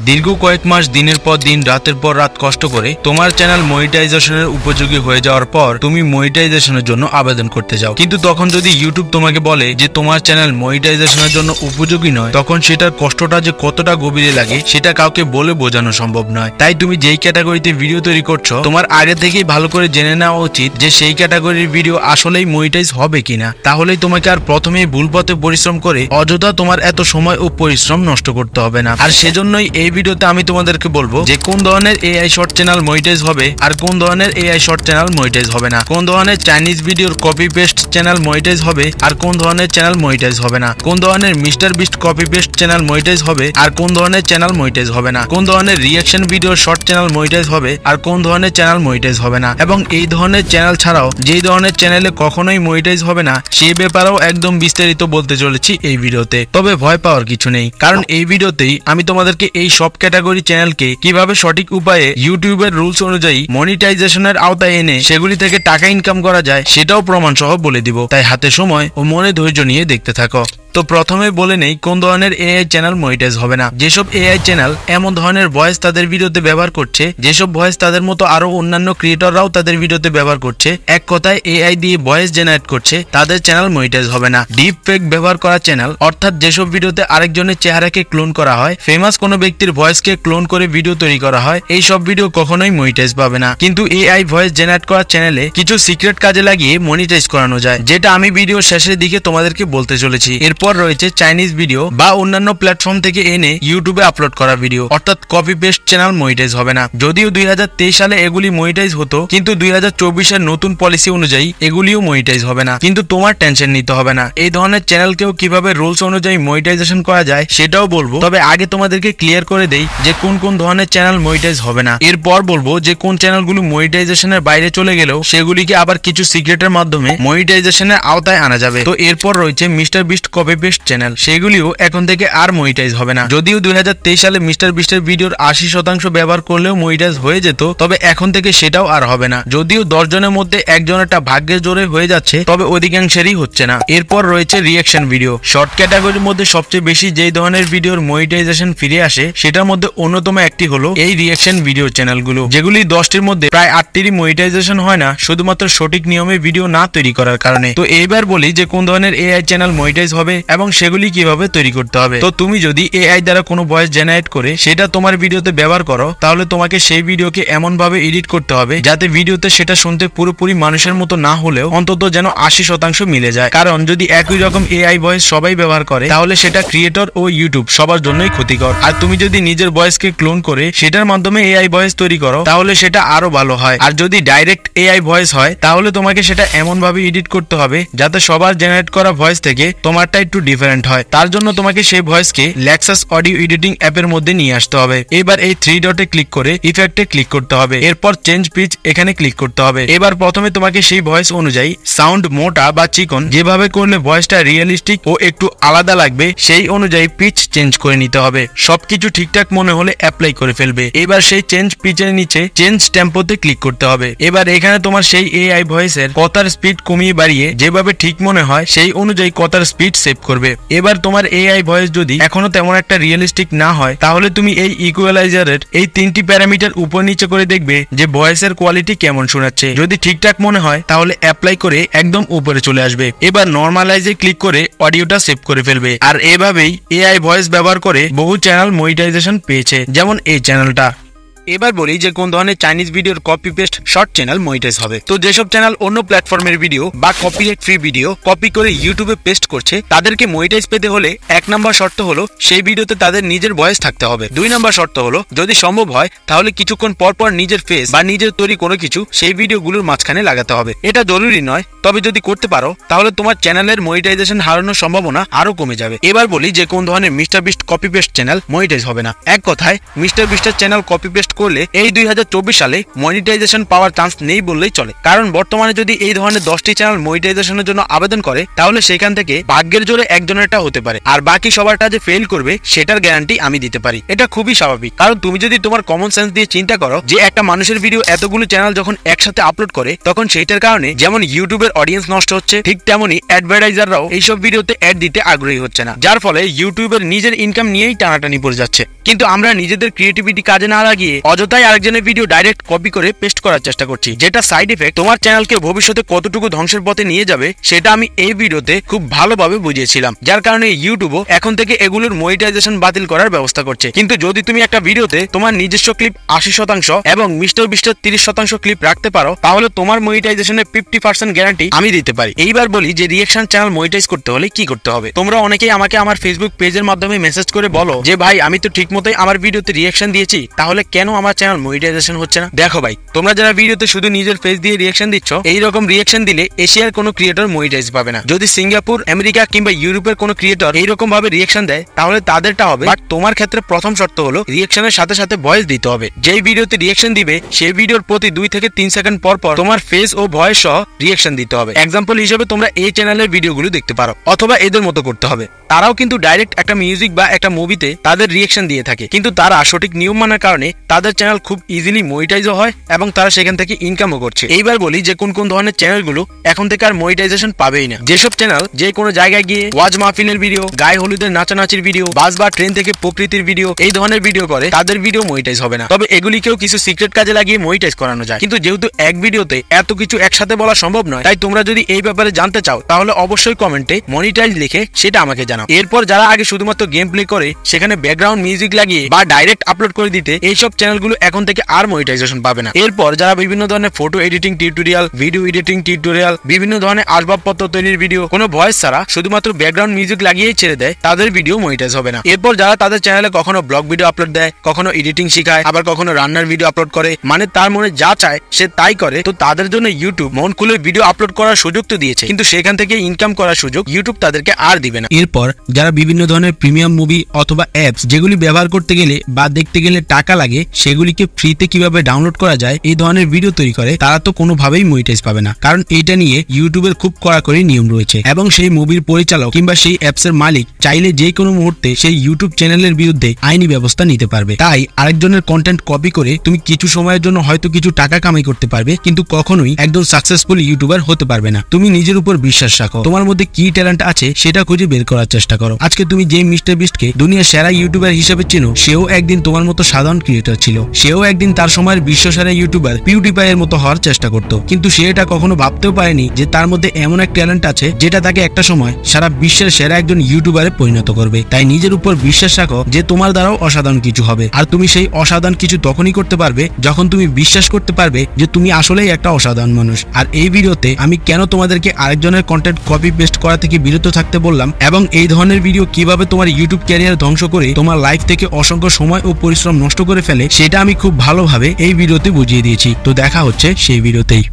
দীর্ঘ কয়েক মাস দিনের পর দিন রাতের পর রাত কষ্ট করে তোমার চ্যানেল মনিটাইজেশনের উপযোগী হয়ে যাওয়ার পর তুমি মনিটাইজেশনের জন্য আবেদন করতে যাও, কিন্তু তখন যদি ইউটিউব তোমাকে বলে যে তোমার চ্যানেল মনিটাইজেশনের জন্য উপযোগী নয়, তখন সেটার কষ্টটা যে কতটা গভীরে লাগে সেটা কাউকে বলে বোঝানো সম্ভব নয়। তাই তুমি যেই ক্যাটাগরিতে ভিডিও তৈরি করছো তোমার আগে থেকেই ভালো করে জেনে নেওয়া উচিত যে সেই ক্যাটাগরির ভিডিও আসলেই মনিটাইজ হবে কিনা। তাহলেই তোমাকে আর প্রথমেই ভুল পথে পরিশ্রম করে অযথা তোমার এত সময় ও পরিশ্রম নষ্ট করতে হবে না। আর সেজন্যই এই ভিডিওতে আমি তোমাদেরকে বলবো যে কোন ধরনের এআই শর্ট চ্যানেল মনিটাইজ হবে আর কোন ধরনের এআই শর্ট চ্যানেল মনিটাইজ হবে না, কোন ধরনের চাইনিজ ভিডিওর কপি পেস্ট চ্যানেল মনিটাইজ হবে আর কোন ধরনের চ্যানেল মনিটাইজ হবে না, কোন ধরনের Mister Beast copy paste channel monetize হবে আর কোন ধরনের চ্যানেল মনিটাইজ হবে না, কোন ধরনের রিঅ্যাকশন ভিডিওর শর্ট চ্যানেল মনিটাইজ হবে আর কোন ধরনের চ্যানেল মনিটাইজ হবে না, এবং এই ধরনের চ্যানেল ছাড়াও যেই ধরনের চ্যানেলে কখনোই মনিটাইজ হবে না সেই ব্যাপারেও একদম বিস্তারিত বলতে চলেছি এই ভিডিওতে। তবে ভয় পাওয়ার কিছু নেই, কারণ এই ভিডিওতেই আমি তোমাদেরকে এই সব ক্যাটাগরি চ্যানেলকে কিভাবে সঠিক উপায়ে ইউটিউবের রুলস অনুযায়ী মনিটাইজেশনের আওতায় এনে সেগুলি থেকে টাকা ইনকাম করা যায় সেটাও প্রমাণ সহ বলে দিব। তাই হাতে সময় ও মনে ধৈর্য নিয়ে দেখতে থাকো। তো প্রথমে বলে নেই কোন ধরনের এআই চ্যানেল মনিটাইজ হবে না। যেসব এআই চ্যানেল এমন ধরনের ভয়েস তাদের ভিডিওতে ব্যবহার করছে, যেসব ভয়েস তাদের মতো আরো অন্যান্য ক্রিয়েটররাও তাদের ভিডিওতে ব্যবহার করছে, এক কথায় এআই দিয়ে ভয়েস জেনারেট করছে, তাদের চ্যানেল মনিটাইজ হবে না। ডিপ ফেক ব্যবহার করা চ্যানেল, অর্থাৎ যেসব ভিডিওতে আরেকজনের চেহারাকে ক্লোন করা হয়, ফেমাস কোনো ব্যক্তির ভয়েসকে ক্লোন করে ভিডিও তৈরি করা হয়, এই সব ভিডিও কখনোই মনিটাইজ পাবে না। কিন্তু এআই ভয়েস জেনারেট করা চ্যানেলে কিছু সিক্রেট কাজে লাগিয়ে মনিটাইজ করানো যায়, যেটা আমি ভিডিও শেষের দিকে তোমাদেরকে বলতে চলেছি। এরপর রয়েছে চাইনিজ ভিডিও বা অন্যান্য প্ল্যাটফর্ম থেকে এনে ইউটিউবে আপলোড করা ভিডিও, অর্থাৎ কপি পেস্ট চ্যানেল মনিটাইজ হবে না। যদিও 2023 সালে এগুলি মনিটাইজ হতো, কিন্তু 2024 এর নতুন পলিসি অনুযায়ী এগুলিও মনিটাইজ হবে না। কিন্তু তোমার টেনশন নিতে হবে না, এই ধরনের চ্যানেলকেও কিভাবে রুলস অনুযায়ী মনিটাইজেশন করা যায় সেটাও বলবো। তবে আগে তোমাদেরকে ক্লিয়ার করে দেই যে কোন কোন ধরনের চ্যানেল মনিটাইজ হবে না। এরপর বলবো যে কোন চ্যানেলগুলো মনিটাইজেশনের বাইরে চলে গেলেও সেগুলিকে আবার কিছু সিক্রেটের মাধ্যমে মনিটাইজেশনের আওতায় আনা যাবে। তো এরপর রয়েছে Mister Beast copy paste channel, সেগুলিও এখন থেকে আর মনিটাইজ হবে না। যদিও 2023 সালে মিস্টার বিস্টের ভিডিওর 80% ব্যবহার করলেও মনিটাইজ হয়ে যেত, তবে এখন থেকে সেটাও আর হবে না। যদিও 10 জনের মধ্যে একজনেরটা ভাগ্যের জোরে হয়ে যাচ্ছে, তবে অধিকাংশেরই হচ্ছে না। এরপর রয়েছে রিঅ্যাকশন ভিডিও। শর্ট ক্যাটাগরির মধ্যে সবচেয়ে বেশি যেই ধরনের ভিডিওর মনিটাইজেশন ফিরে আসে সেটার মধ্যে অন্যতম একটি হলো এই রিঅ্যাকশন ভিডিও চ্যানেলগুলো, যেগুলি 10টির মধ্যে প্রায় 8টিরই মনিটাইজেশন হয় না, শুধুমাত্র সঠিক নিয়মে ভিডিও না তৈরি করার কারণে। তো এইবার বলি যে কোন ধরনের এআই চ্যানেল মনিটাইজ হবে এবং সেগুলি কিভাবে তৈরি করতে হবে। তো তুমি যদি এআই দ্বারা কোনো ভয়েস জেনারেট করে সেটা তোমার ভিডিওতে ব্যবহার করো, তাহলে তোমাকে সেই ভিডিওকে এমন ভাবে এডিট করতে হবে যাতে ভিডিওতে সেটা শুনতে পুরোপুরি মানুষের মতো না হলেও অন্তত যেন 80% মিলে যায়। কারণ যদি একই রকম এআই ভয়েস সবাই ব্যবহার করে তাহলে সেটা ক্রিয়েটর ও ইউটিউব সবার জন্যই ক্ষতিকর। আর তুমি যদি নিজের ভয়েসকে ক্লোন করে সেটার মাধ্যমে এআই ভয়েস তৈরি করো তাহলে সেটা আরো ভালো হয়। আর যদি ডাইরেক্ট এআই ভয়েস হয় তাহলে তোমাকে সেটা এমন ভাবে এডিট করতে হবে যাতে সবার জেনারেট করা ভয়েস থেকে তোমারটা একটু ডিফারেন্ট হয়। তার জন্য তোমাকে সেই ভয়েসকে লেক্সাস অডিও এডিটিং অ্যাপের মধ্যে নিয়ে আসতে হবে। এবার এই 3 ডটে ক্লিক করে ইফেক্টে ক্লিক করতে হবে, এরপর চেঞ্জ পিচ এখানে ক্লিক করতে হবে। এবার প্রথমে তোমাকে সেই ভয়েস অনুযায়ী সাউন্ড মোটা বা চিকন, যেভাবে করলে ভয়েসটা রিয়েলিস্টিক ও একটু আলাদা লাগবে সেই অনুযায়ী পিচ চেঞ্জ করে নিতে হবে। সবকিছু ঠিকঠাক মনে হলে অ্যাপ্লাই করে ফেলবে। এবার সেই চেঞ্জ পিচের নিচে চেঞ্জ টেম্পোতে ক্লিক করতে হবে। এবার এখানে তোমার সেই এআই ভয়েসের কথার স্পিড কমিয়ে বাড়িয়ে যেভাবে ঠিক মনে হয় সেই অনুযায়ী কথার স্পিড সেভ করবে। এবার তোমার এআই ভয়েস যদি এখনো তেমন একটা রিয়েলিস্টিক না হয় তাহলে তুমি এই ইকুয়ালাইজারের এই 3টি প্যারামিটার উপর নিচে করে দেখবে যে ভয়েসের কোয়ালিটি কেমন শোনাচ্ছে। যদি ঠিকঠাক মনে হয় তাহলে অ্যাপ্লাই করে একদম উপরে চলে আসবে। এবার নরমালাইজে ক্লিক করে অডিওটা সেভ করে ফেলবে। আর এভাবেই এআই ভয়েস ব্যবহার করে বহু চ্যানেল মনিটাইজেশন পেয়েছে, যেমন এই চ্যানেলটা। এবার বলি যে কোন ধরনের চাইনিজ ভিডিওর copy paste short channel monetize হবে। তো যেসব চ্যানেল অন্য প্ল্যাটফর্মের ভিডিও বা কপিরাইট ফ্রি ভিডিও কপি করে ইউটিউবে পেস্ট করছে তাদেরকে মনিটাইজ পেতে হলে 1 নম্বর শর্ত হলো সেই ভিডিওতে তাদের নিজের ভয়েস থাকতে হবে। 2 নম্বর শর্ত হলো যদি সম্ভব হয় তাহলে কিছুক্ষণ পর পর নিজের ফেস বা নিজের তৈরি কোনো কিছু সেই ভিডিওগুলোর মাঝখানে লাগাতে হবে। এটা জরুরি নয়, তবে যদি করতে পারো তাহলে তোমার চ্যানেলের মনিটাইজেশন হারানোর সম্ভাবনা আরো কমে যাবে। এবার বলি যে কোন ধরনের Mister Beast copy paste channel monetize হবে না। এক কথায় মিস্টার বিস্টের চ্যানেল কপি পেস্ট করলে এই 2024 সালে মনিটাইজেশন পাওয়ার চান্স নেই বললেই চলে। কারণ বর্তমানে যদি এই ধরনের 10টি চ্যানেল মনিটাইজেশনের জন্য আবেদন করে তাহলে সেখান থেকে ভাগ্যের জোরে একজনেরটা হতে পারে, আর বাকি সবারটা যে ফেল করবে সেটার গ্যারান্টি আমি দিতে পারি। এটা খুবই স্বাভাবিক, কারণ তুমি যদি তোমার কমন সেন্স দিয়ে চিন্তা করো যে একটা মানুষের ভিডিও এতগুলো চ্যানেল যখন একসাথে আপলোড করে তখন সেইটার কারণে যেমন ইউটিউবের অডিয়েন্স নষ্ট হচ্ছে, ঠিক তেমনি অ্যাডভার্টাইজাররাও এইসব ভিডিওতে অ্যাড দিতে আগ্রহী হচ্ছে না, যার ফলে ইউটিউবের নিজের ইনকাম নিয়েই টানাটানি পড়ে যাচ্ছে। কিন্তু আমরা নিজেদের ক্রিয়েটিভিটি কাজে না লাগিয়ে অযথাই আরেকজনের ভিডিও ডাইরেক্ট কপি করে পেস্ট করার চেষ্টা করছি, যেটা সাইড এফেক্ট তোমার চ্যানেলকে ভবিষ্যতে কতটুকু ধ্বংসের পথে নিয়ে যাবে সেটা আমি এই ভিডিওতে খুব ভালোভাবে বুঝিয়েছিলাম, যার কারণে ইউটিউবও এখন থেকে এগুলোর মনিটাইজেশন বাতিল করার ব্যবস্থা করছে। কিন্তু যদি তুমি একটা ভিডিওতে তোমার নিজস্ব ক্লিপ 80% এবং মিস্টার বিস্টার 30% ক্লিপ রাখতে পারো তাহলে তোমার মনিটাইজেশনের 50% গ্যারান্টি আমি দিতে পারি। এইবার বলি যে রিঅ্যাকশন চ্যানেল মনিটাইজ করতে হলে কি করতে হবে। তোমরা অনেকেই আমাকে আমার ফেসবুক পেজের মাধ্যমে মেসেজ করে বলো যে ভাই আমি তো ঠিক মতোই আমার ভিডিওতে রিঅ্যাকশন দিয়েছি, তাহলে কেন আমার চ্যানেল মনিটাইজেশন হচ্ছে না? দেখো ভাই, তোমরা যারা ভিডিওতে শুধু নিজের ফেস দিয়ে রিঅ্যাকশন দিচ্ছ, এইরকম রিঅ্যাকশন দিলে এশিয়ার কোনো ক্রিয়েটর মনিটাইজ পাবে না। যদি সিঙ্গাপুর, আমেরিকা কিংবা ইউরোপের কোনো ক্রিয়েটর এইরকম ভাবে রিঅ্যাকশন দেয় তাহলে তাদেরটা হবে, বাট তোমার ক্ষেত্রে প্রথম শর্ত হলো রিঅ্যাকশনের সাথে সাথে ভয়েস দিতে হবে। যেই ভিডিওতে রিঅ্যাকশন দিবে সেই ভিডিওর প্রতি 2 থেকে 3 সেকেন্ড পর পর তোমার ফেস ও ভয়েস সহ রিঅ্যাকশন দিতে হবে। এক্সাম্পল হিসেবে তোমরা এই চ্যানেলের ভিডিওগুলো দেখতে পারো, অথবা এদের মতো করতে হবে। তারাও কিন্তু ডাইরেক্ট একটা মিউজিক বা একটা মুভিতে তাদের রিঅ্যাকশন দিয়ে থাকে, কিন্তু তারা সঠিক নিয়ম মানার কারণে তাদের চ্যানেল খুব ইজিলি মনিটাইজও হয় এবং তারা সেখান থেকে ইনকামও করছে। এইবার বলি যে কোন কোন ধরনের চ্যানেলগুলো এখন থেকে আর মনিটাইজেশন পাবেই না। যেসব চ্যানেল যে কোনো জায়গায় গিয়ে ওয়াজ মাহফিলের ভিডিও, গায়ে হলুদের নাচানাচির ভিডিও, বাস বা ট্রেন থেকে প্রকৃতির ভিডিও, এই ধরনের ভিডিও করে তাদের ভিডিও মনিটাইজ হবে না। তবে এগুলিকেও কিছু সিক্রেট কাজে লাগিয়ে মনিটাইজ করানো যায়, কিন্তু যেহেতু এক ভিডিওতে এত কিছু একসাথে বলা সম্ভব নয়, তাই তোমরা যদি এই ব্যাপারে জানতে চাও তাহলে অবশ্যই কমেন্টে মনিটাইজ লিখে সেটা আমাকে জানাও। এরপর যারা আগে শুধুমাত্র গেম প্লে করে সেখানে ব্যাকগ্রাউন্ড মিউজিক লাগিয়ে বা ডাইরেক্ট আপলোড করে দিতে, এইসব চ্যানেলগুলো এখন থেকে আর মনিটাইজেশন পাবে না। এরপর যারা বিভিন্ন ধরনের photo editing tutorial, video editing tutorial, বিভিন্ন ধরনের আসবাবপত্র তৈরির ভিডিও কোনো ভয়েস ছাড়া শুধুমাত্র ব্যাকগ্রাউন্ড মিউজিক লাগিয়েই ছেড়ে দেয়, তাদের ভিডিও মনিটাইজ হবে না। এরপর যারা তাদের চ্যানেলে কখনো ব্লগ ভিডিও আপলোড দেয়, কখনো এডিটিং শেখায়, আবার কখনো রান্নার ভিডিও আপলোড করে, মানে তার মনে যা চায় সে তাই করে, তো তাদের জন্য ইউটিউব মন খুলে ভিডিও আপলোড করার সুযোগ তো দিয়েছে, কিন্তু সেখান থেকে ইনকাম করার সুযোগ ইউটিউব তাদেরকে আর দিবে না। এরপর যারা বিভিন্ন ধরনের প্রিমিয়াম মুভি অথবা অ্যাপস যেগুলি ব্যবহার করতে গেলে বা দেখতে গেলে টাকা লাগে সেগুলিকে ফ্রিতে কিভাবে ডাউনলোড করা যায় এই ধরনের ভিডিও তৈরি করে, তারা তো কোনোভাবেই মনিটাইজ পাবে না, কারণ এইটা নিয়ে ইউটিউবের খুব কড়াকড়ি নিয়ম রয়েছে এবং সেই মুভির পরিচালক কিংবা সেই অ্যাপসের মালিক চাইলে যে কোনো মুহূর্তে সেই ইউটিউব চ্যানেলের বিরুদ্ধে আইনি ব্যবস্থা নিতে পারবে। তাই আরেকজনের কন্টেন্ট কপি করে তুমি কিছু সময়ের জন্য হয়তো কিছু টাকা কামাই করতে পারবে, কিন্তু কখনোই একদম সাকসেসফুল ইউটিউবার হতে পারবে না। তুমি নিজের উপর বিশ্বাস রাখো, তোমার মধ্যে কি ট্যালেন্ট আছে সেটা খুঁজে বের করার চেষ্টা করো। আজকে তুমি যে মিস্টার বিস্টকে দুনিয়ার সেরা ইউটিউবার হিসেবে চেনো, সেও একদিন তোমার মতো সাধারণ ক্রিয়েটর ছিল। সেও একদিন তার সময়ের বিশ্বসেরা ইউটিউবার পিউডিপাই এর মতো হওয়ার চেষ্টা করত, কিন্তু সে এটা কখনো ভাবতেও পারেনি যে তার মধ্যে এমন এক ট্যালেন্ট আছে যেটা তাকে একটা সময় সারা বিশ্বের সেরা একজন ইউটিউবারে পরিণত করবে। তাই নিজের উপর বিশ্বাস রাখো যে তোমার দ্বারাও অসাধারণ কিছু হবে, আর তুমি সেই অসাধারণ কিছু তখনই করতে পারবে যখন তুমি বিশ্বাস করতে পারবে যে তুমি আসলেই একটা অসাধারণ মানুষ। আর এই ভিডিওতে আমি কেন তোমাদেরকে আরেকজনের কন্টেন্ট কপি পেস্ট করা থেকে বিরত থাকতে বললাম এবং এই ধরনের ভিডিও কিভাবে তোমার ইউটিউব ক্যারিয়ার ধ্বংস করে তোমার লাইফ থেকে অসংখ্য সময় ও পরিশ্রম নষ্ট করে ফেলে, সেটা আমি খুব ভালোভাবে এই ভিডিওতে বুঝিয়ে দিয়েছি। তো দেখা হচ্ছে সেই ভিডিওতেই।